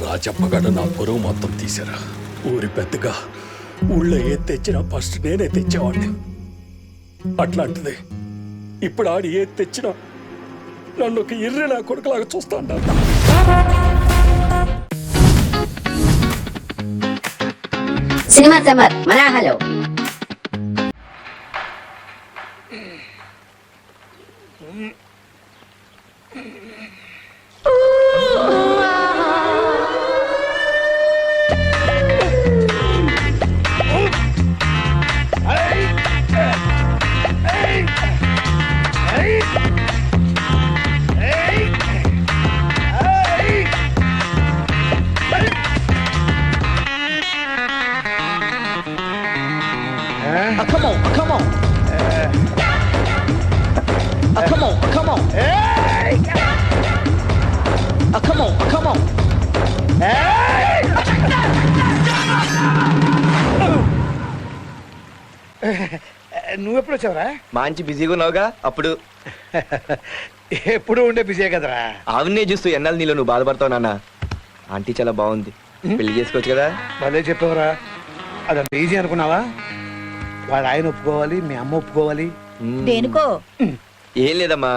రాజప్పగడ నా పొరుగు మొత్తం తీశారా. ఊరి పెద్దగా ఊళ్ళో ఏది తెచ్చినా ఫస్ట్ నేనే తెచ్చేవాడిని. అట్లాంటిది ఇప్పుడు ఆడి ఏది తెచ్చినా నన్ను ఒక ఇర్రె నా కొడుకులాగా చూస్తా ఉంటాను. సినిమా సమర్ మనాహలో Come on, come on. Come on, come on. Come on, come on. నువ్వెప్పుడు వచ్చావురా? మంచి బిజీగా ఉన్నావుగా అప్పుడు. ఎప్పుడు ఉండే బిజీ కదరా. ఆవినే చూస్తూ ఎన్నాళ్ళు నీలో నువ్వు బాధపడతావు నాన్న. ఆంటీ చాలా బాగుంది, పెళ్లి చేసుకోవచ్చు కదా. భలే చెప్పావురా. అదంత ఈజీ అనుకున్నావా? వాడు ఆయన ఒప్పుకోవాలి, మీ అమ్మ ఒప్పుకోవాలి. దేనికో ఏం లేదమ్మా,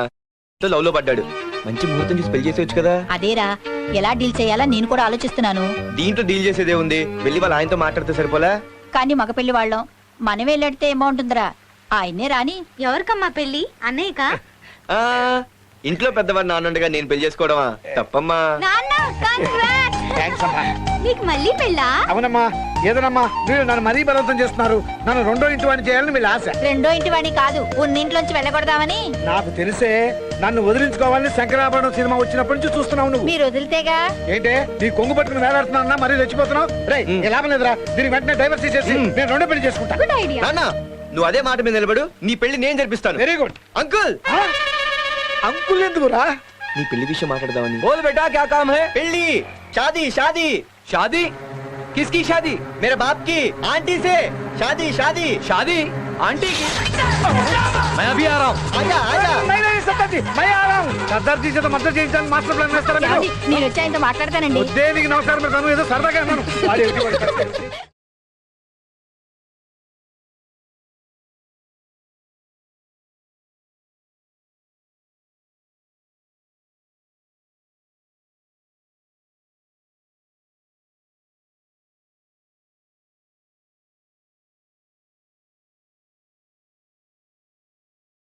లవ్ లో పడ్డాడు. మంచి ముహూర్తం చూసి పెళ్లి చేసేవచ్చు కదా. అదేరా, ఎలా డీల్ చేయాలా నేను కూడా ఆలోచిస్తున్నాను. దీంట్లో డీల్ చేసేదే ఉంది, వెళ్ళి వాళ్ళ ఆయనతో మాట్లాడితే సరిపోలే. కానీ మగ పెళ్లి వాళ్ళం మనం వెళ్ళడితే ఏమవుతుందిరా? ఆయన్నే రాని. ఎవరికమ్మా పెళ్లి? అన్నయ్యకా? ఆ ఇంట్లో పెద్దవాడు నాన్నుండగా నేను పెళ్లి చేసుకోవడమా తప్పమ్మా. థ్యాంక్స్ అమ్మా. నీకు మళ్ళీ పెళ్ళా? అవునమ్మా. ఏదోనమ్మా, మీరు నన్ను మరీ బలవంతం చేస్తున్నారు. నన్ను రెండో ఇంటి వాడిని చేయాలని వీళ్ళ ఆశ. రెండో ఇంటి వాణి కాదు, ఉన్నింట్లోంచి వెళ్ళకూడదామని. నాకు తెలిసే నన్ను వదిలించుకోవాలని శంకరాభరణం సినిమా వచ్చినప్పటి నుంచి చూస్తున్నావు నువ్వు. మీరు వదిలితేగా. ఏంటే నీ కొంగు పట్టుకుని వేలాడుతున్నా మరీ రెచ్చిపోతున్నావు? రే లాభం లేదురా, దీనికి వెంటనే డైవర్స్ చేసి నేను రెండో పెళ్లి చేసుకుంటా. Good idea. నాన్న నువ్వు అదే మాట మీద నిలబడు, నీ పెళ్లి నేను జరిపిస్తాను. Very good. అంకుల్ అంకుల్ ఎందుకురా? నీ పెళ్లి విషయం మాట్లాడదామని. బోల్ బేటా క్యా కామ్ హై? పెళ్లి, షాదీ షాదీ షాదీ. किसकी शादी? मेरे बाप की आंटी से। शादी शादी शादी आंटी की। मैं अभी आ रहा हूँ। आजा आजा। नहीं सरदार जी, मैं आ रहा हूँ. सरदार जी से तो मतलब చేయించాలని మాస్టర్ ప్లాన్ వేస్తారా మీరు? నేను వచ్చి ఆయనతో మాట్లాడతానండి. దేనికి నమస్కారం పెడతాను, ఏదో సరదాగా అన్నాను.